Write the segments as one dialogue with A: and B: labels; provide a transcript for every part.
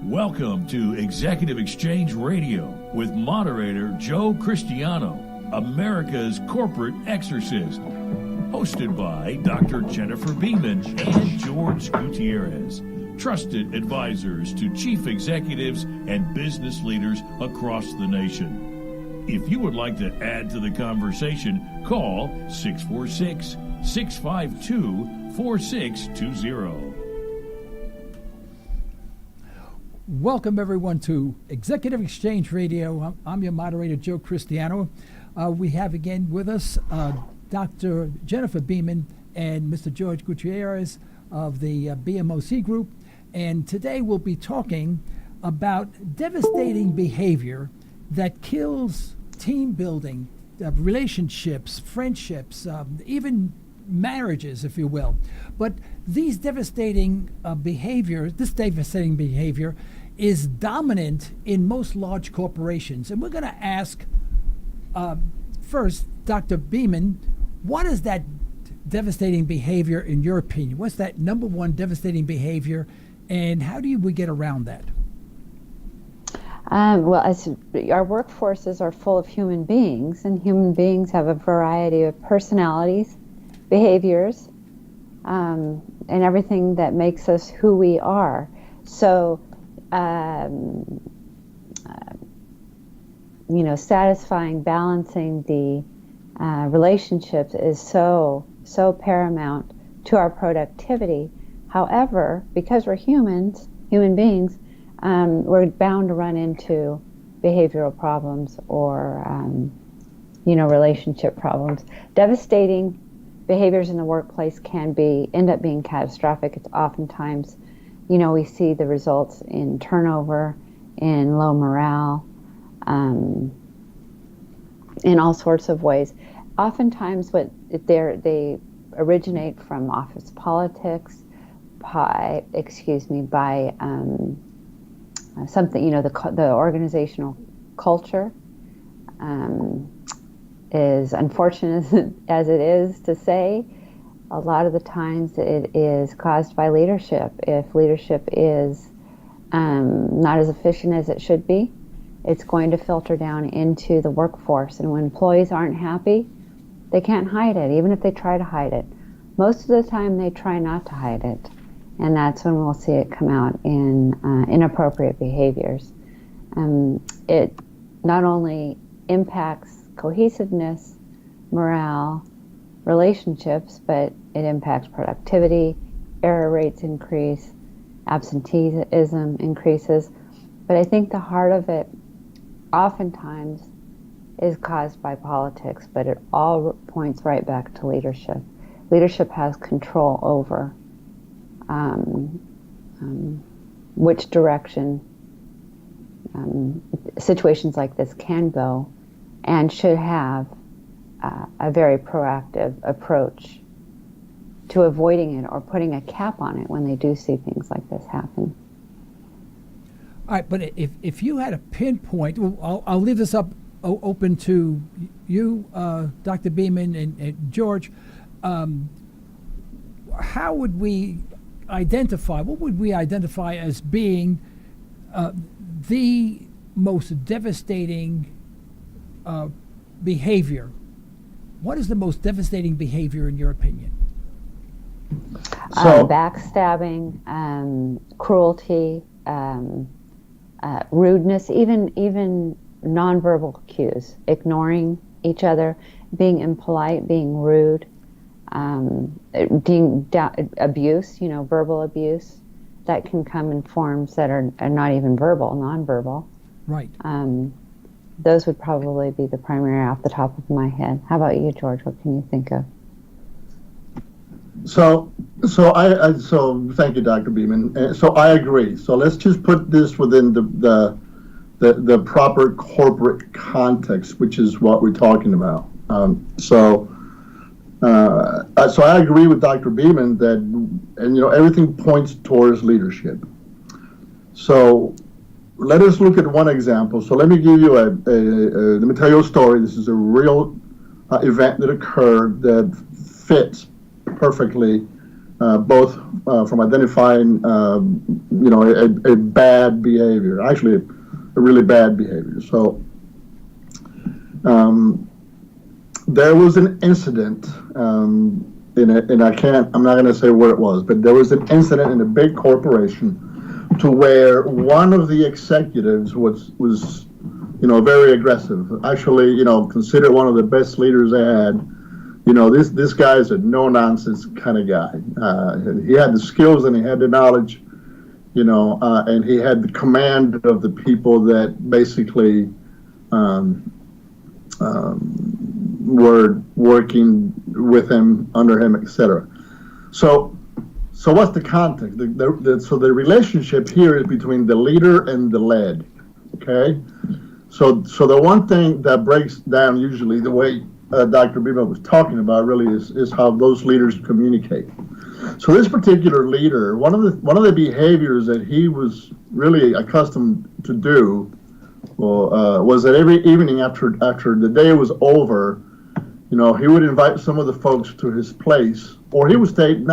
A: Welcome to Executive Exchange Radio with moderator Joe Cristiano, America's corporate exorcist. Hosted by Dr. Jennifer Beaman and Jorge Gutierrez, trusted advisors to chief executives and business leaders across the nation. If you would like to add to the conversation, call 646-652-4620.
B: Welcome, everyone, to Executive Exchange Radio. I'm your moderator, Joe Cristiano. We have again with us Dr. Jennifer Beaman and Mr. Jorge Gutierrez of the BMOC group. And today we'll be talking about devastating behavior that kills team building, relationships, friendships, even marriages, if you will. But these devastating this devastating behavior is dominant in most large corporations. And we're going to ask first, Dr. Beaman, what is that devastating behavior in your opinion? What's that number one devastating behavior, and how do we get around that?
C: Our workforces are full of human beings, and human beings have a variety of personalities, behaviors, and everything that makes us who we are. So, satisfying, balancing the relationships is so paramount to our productivity. However, because we're human beings, we're bound to run into behavioral problems or, relationship problems. Devastating behaviors in the workplace can end up being catastrophic. It's oftentimes, we see the results in turnover, in low morale, in all sorts of ways. Oftentimes, they originate from office politics, by something, the organizational culture is unfortunate as it is to say. A lot of the times it is caused by leadership. If leadership is not as efficient as it should be, it's going to filter down into the workforce. And when employees aren't happy, they can't hide it, even if they try to hide it. Most of the time they try not to hide it. And that's when we'll see it come out in inappropriate behaviors. It not only impacts cohesiveness, morale, relationships, but it impacts productivity, error rates increase, absenteeism increases. But I think the heart of it oftentimes is caused by politics, but it all points right back to leadership. Leadership has control over which direction situations like this can go, and should have a very proactive approach to avoiding it or putting a cap on it when they do see things like this happen.
B: All right, but if you had a pinpoint, I'll leave this up open to you, Dr. Beaman and George. How would we what would we identify as being the most devastating behavior? What is the most devastating behavior in your opinion?
C: Backstabbing, cruelty, rudeness, even nonverbal cues, ignoring each other, being impolite, being rude, abuse, verbal abuse, that can come in forms that are not even nonverbal.
B: Right.
C: Those would probably be the primary off the top of my head. How about you, George? What can you think of?
D: So thank you, Dr. Beaman. So I agree. So let's just put this within the proper corporate context, which is what we're talking about. So I agree with Dr. Beaman that, everything points towards leadership. So let us look at one example. So let me give you let me tell you a story. This is a real event that occurred that fits perfectly both from identifying, a bad behavior, actually a really bad behavior. So there was an incident, I'm not going to say where it was, but there was an incident in a big corporation to where one of the executives was very aggressive. Actually, considered one of the best leaders they had. This guy's a no-nonsense kind of guy. He had the skills and he had the knowledge, and he had the command of the people that basically were working with him, under him, etc. So what's the context? So the relationship here is between the leader and the led. Okay. So the one thing that breaks down usually the way Dr. Beaman was talking about really is how those leaders communicate. So this particular leader, one of the behaviors that he was really accustomed to do was that every evening after the day was over, he would invite some of the folks to his place, or he would stay. He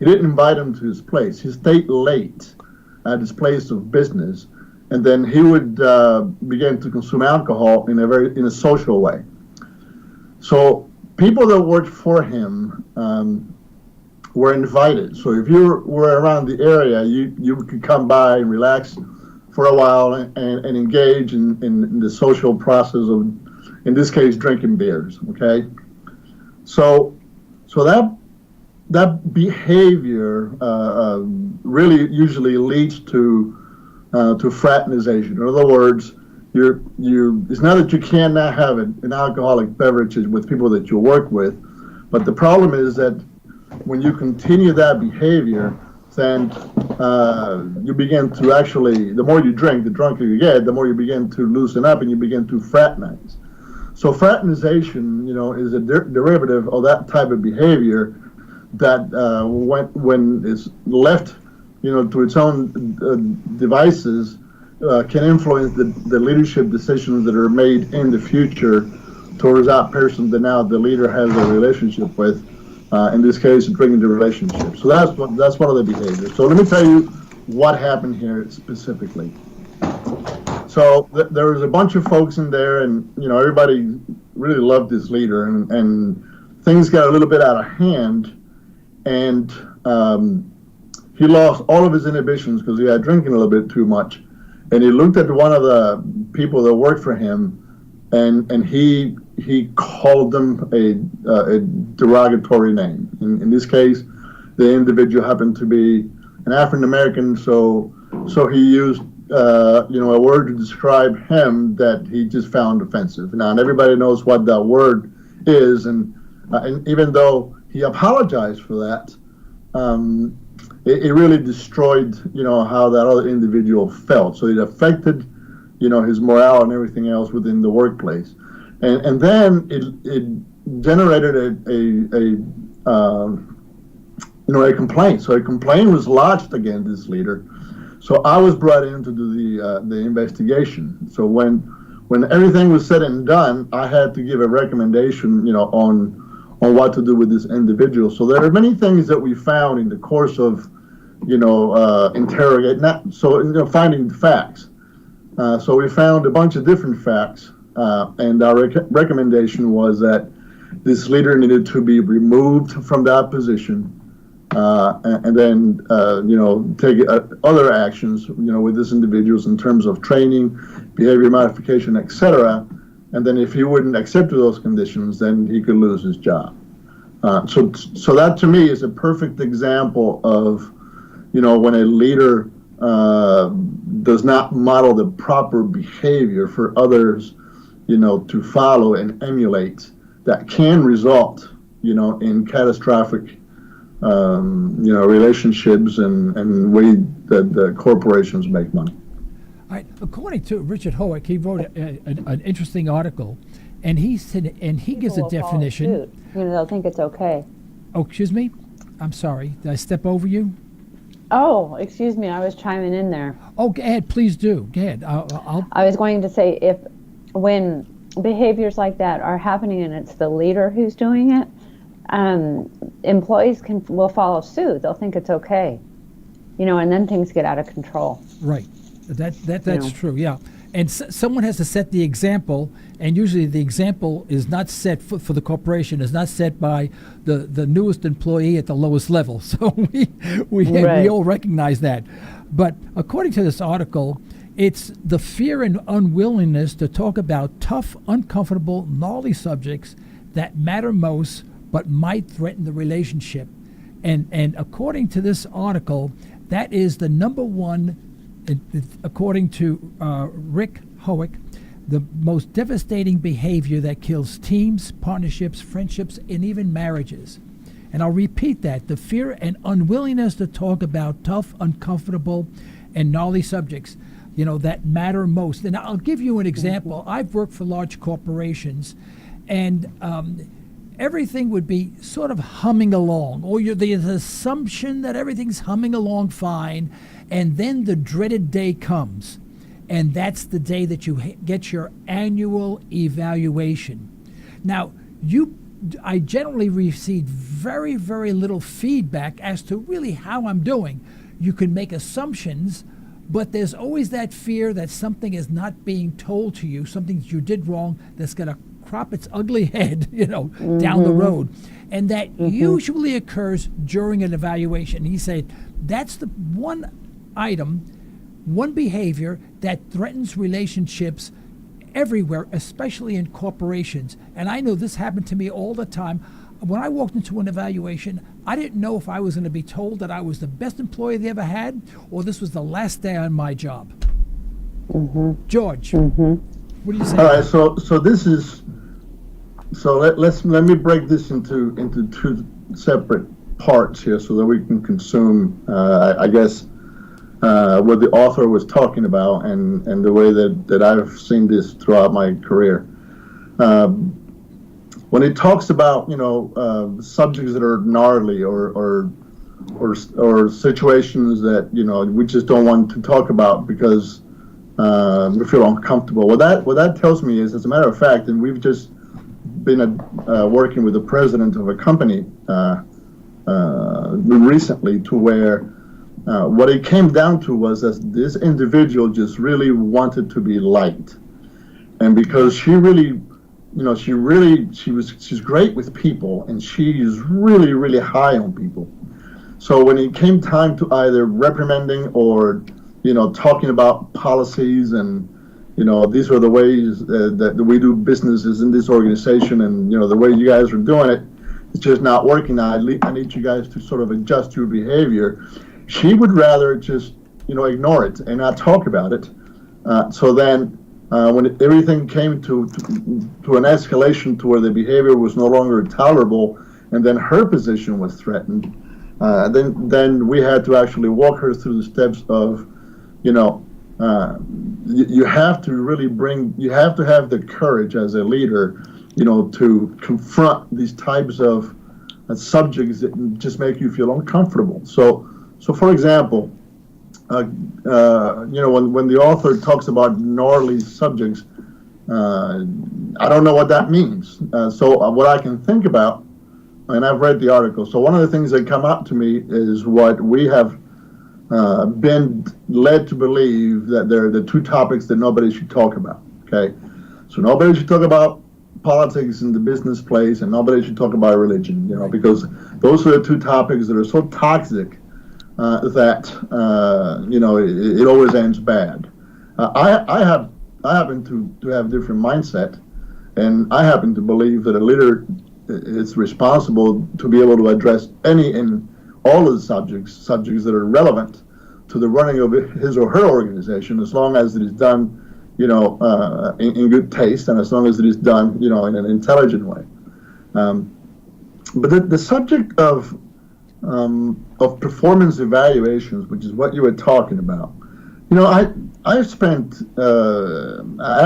D: didn't invite them to his place. He stayed late at his place of business, and then he would begin to consume alcohol in a social way. So people that worked for him were invited. So if you were around the area, you could come by and relax for a while and engage in the social process of, in this case, drinking beers. Okay, so that behavior really usually leads to fraternization. In other words, it's not that you cannot have an alcoholic beverages with people that you work with, but the problem is that when you continue that behavior, then you begin to actually, the more you drink, the drunker you get, the more you begin to loosen up and you begin to fraternize. So fraternization, is a derivative of that type of behavior that when it's left, to its own devices, can influence the leadership decisions that are made in the future towards that person that now the leader has a relationship with. In this case, bringing the relationship. So that's one of the behaviors. So let me tell you what happened here specifically. So there was a bunch of folks in there, and everybody really loved this leader, and things got a little bit out of hand, and he lost all of his inhibitions because he had drinking a little bit too much, and he looked at one of the people that worked for him, and he called them a derogatory name. In this case, the individual happened to be an African American, so he used a word to describe him that he just found offensive. Now, and everybody knows what that word is, and even though he apologized for that, it really destroyed how that other individual felt. So it affected his morale and everything else within the workplace. And then it generated a complaint. So a complaint was lodged against this leader. So I was brought in to do the investigation. So when everything was said and done, I had to give a recommendation, on what to do with this individual. So there are many things that we found in the course of, finding the facts. So we found a bunch of different facts. And our recommendation was that this leader needed to be removed from that position, and then take other actions with this individual in terms of training, behavior modification, etc. And then if he wouldn't accept those conditions, then he could lose his job. So that to me is a perfect example of when a leader does not model the proper behavior for others to follow and emulate, that can result, in catastrophic, relationships and way that the corporations make money.
B: All right. According to Richard Howick, he wrote an interesting article, and he said, and he gives a definition.
C: They'll think it's okay.
B: Oh, excuse me. I'm sorry. Did I step over you?
C: Oh, excuse me. I was chiming in there.
B: Oh, go ahead. Please do. Go ahead.
C: I was going to say, when behaviors like that are happening and it's the leader who's doing it, employees will follow suit. They'll think it's okay, and then things get out of control.
B: Right. That's true. Yeah. And someone has to set the example, and usually the example is not set for the corporation, is not set by the newest employee at the lowest level. So we all recognize that. But according to this article, it's the fear and unwillingness to talk about tough, uncomfortable, gnarly subjects that matter most but might threaten the relationship. And according to this article, that is the number one, according to Rick Howick, the most devastating behavior that kills teams, partnerships, friendships, and even marriages. And I'll repeat that: the fear and unwillingness to talk about tough, uncomfortable, and gnarly subjects, that matter most. And I'll give you an example. I've worked for large corporations, and everything would be sort of humming along, or the assumption that everything's humming along fine, and then the dreaded day comes, and that's the day that you get your annual evaluation. Now, I generally receive very, very little feedback as to really how I'm doing. You can make assumptions, but there's always that fear that something is not being told to you, something that you did wrong that's going to crop its ugly head, down the road. And that usually occurs during an evaluation. He said that's the one item, one behavior that threatens relationships everywhere, especially in corporations. And I know this happened to me all the time. When I walked into an evaluation, I didn't know if I was going to be told that I was the best employee they ever had, or this was the last day on my job. George, what do you say?
D: All right, so this is, let me break this into two separate parts here so that we can consume, I guess, what the author was talking about and the way that I've seen this throughout my career. When it talks about subjects that are gnarly or situations that we just don't want to talk about because we feel uncomfortable. What that tells me is, as a matter of fact, and we've just been working with the president of a company recently, to where what it came down to was that this individual just really wanted to be liked, and because she really, she's great with people, and she's really, really high on people. So when it came time to either reprimanding or talking about policies and these are the ways that we do businesses in this organization, and the way you guys are doing it, it's just not working. I need you guys to sort of adjust your behavior. She would rather just ignore it and not talk about it. So then when everything came to an escalation to where the behavior was no longer tolerable, and then her position was threatened, then we had to actually walk her through the steps of you have to really you have to have the courage as a leader, to confront these types of subjects that just make you feel uncomfortable. So for example, when the author talks about gnarly subjects, I don't know what that means. So what I can think about, and I've read the article, so one of the things that come up to me is what we have been led to believe, that they're the two topics that nobody should talk about. Okay, so nobody should talk about politics in the business place, and nobody should talk about religion. Because those are the two topics that are so toxic that it always ends bad. I happen to have a different mindset, and I happen to believe that a leader is responsible to be able to address any and all of the subjects that are relevant to the running of his or her organization, as long as it is done, in good taste, and as long as it is done, in an intelligent way. But the subject of performance evaluations, which is what you were talking about, I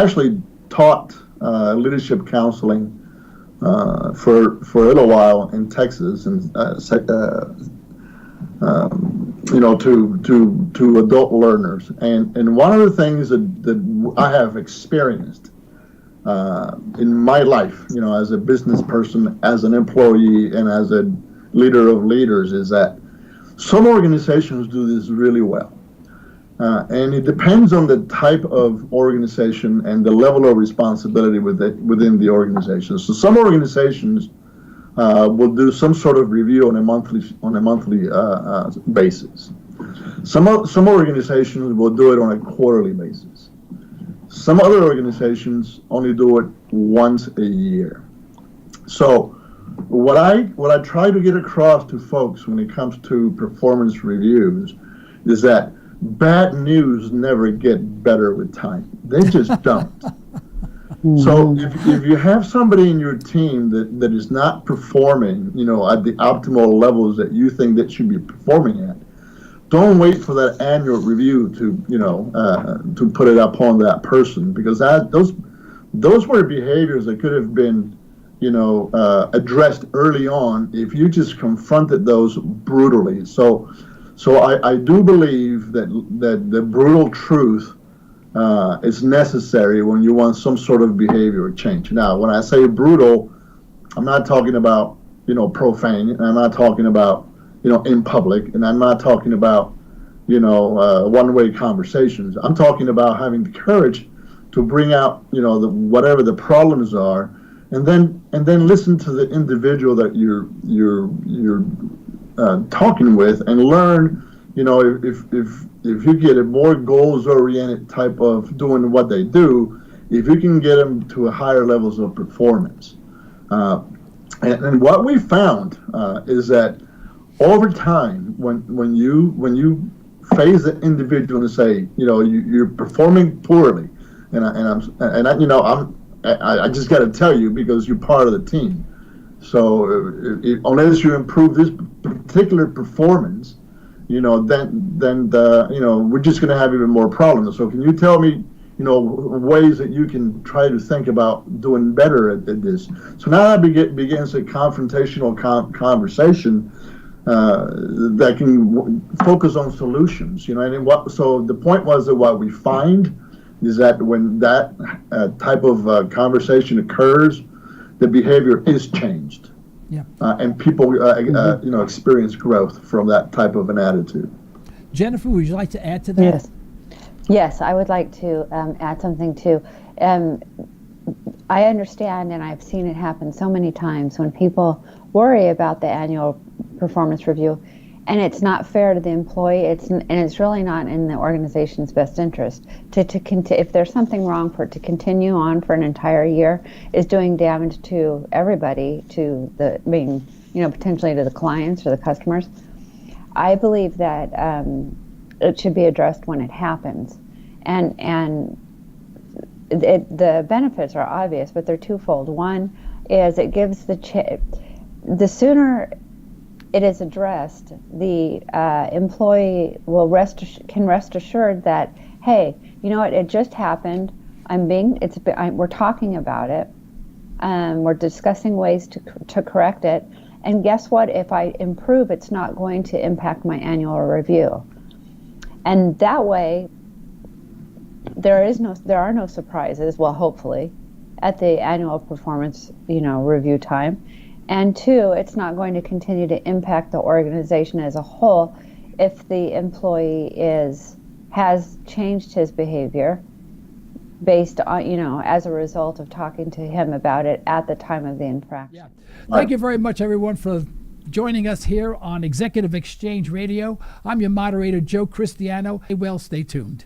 D: actually taught leadership counseling for a little while in Texas, and to adult learners, and one of the things that I have experienced in my life, as a business person, as an employee, and as a leader of leaders, is that some organizations do this really well. And it depends on the type of organization and the level of responsibility within the organization. So some organizations will do some sort of review on a monthly basis. Some organizations will do it on a quarterly basis. Some other organizations only do it once a year. So what I try to get across to folks when it comes to performance reviews is that bad news never get better with time. They just don't. So if you have somebody in your team that is not performing, at the optimal levels that you think that should be performing at, don't wait for that annual review to put it upon that person, because those were behaviors that could have been, addressed early on if you just confronted those brutally. So I do believe that the brutal truth is necessary when you want some sort of behavior change. Now, when I say brutal, I'm not talking about, profane, and I'm not talking about, in public, and I'm not talking about, one-way conversations. I'm talking about having the courage to bring out, whatever the problems are, and then listen to the individual that you're talking with, and learn, if you get a more goals-oriented type of doing what they do, if you can get them to a higher levels of performance. And what we found is that over time, when you face the individual and say, you're performing poorly, I just got to tell you, because you're part of the team. So unless you improve this particular performance, then we're just going to have even more problems. So can you tell me, ways that you can try to think about doing better at this? So now that begins a confrontational conversation that can focus on solutions. So the point was that what we find is that when that type of conversation occurs, the behavior is changed.
B: Yeah.
D: And people, experience growth from that type of an attitude.
B: Jennifer, would you like to add to that?
C: Yes, I would like to add something too. I understand, and I've seen it happen so many times when people worry about the annual performance review, and it's not fair to the employee. It's really not in the organization's best interest if there's something wrong, for it to continue on for an entire year is doing damage to everybody, potentially to the clients or the customers. I believe that it should be addressed when it happens, and the benefits are obvious, but they're twofold. One is it gives the sooner it is addressed, the employee can rest assured that, hey, you know what, it just happened. We're talking about it. We're discussing ways to correct it. And guess what? If I improve, it's not going to impact my annual review. And that way, there are no surprises. Well, hopefully, at the annual performance, review time. And two, it's not going to continue to impact the organization as a whole if the employee has changed his behavior based on, as a result of talking to him about it at the time of the infraction.
B: Yeah. Thank you very much, everyone, for joining us here on Executive Exchange Radio. I'm your moderator, Joe Cristiano. Well, stay tuned.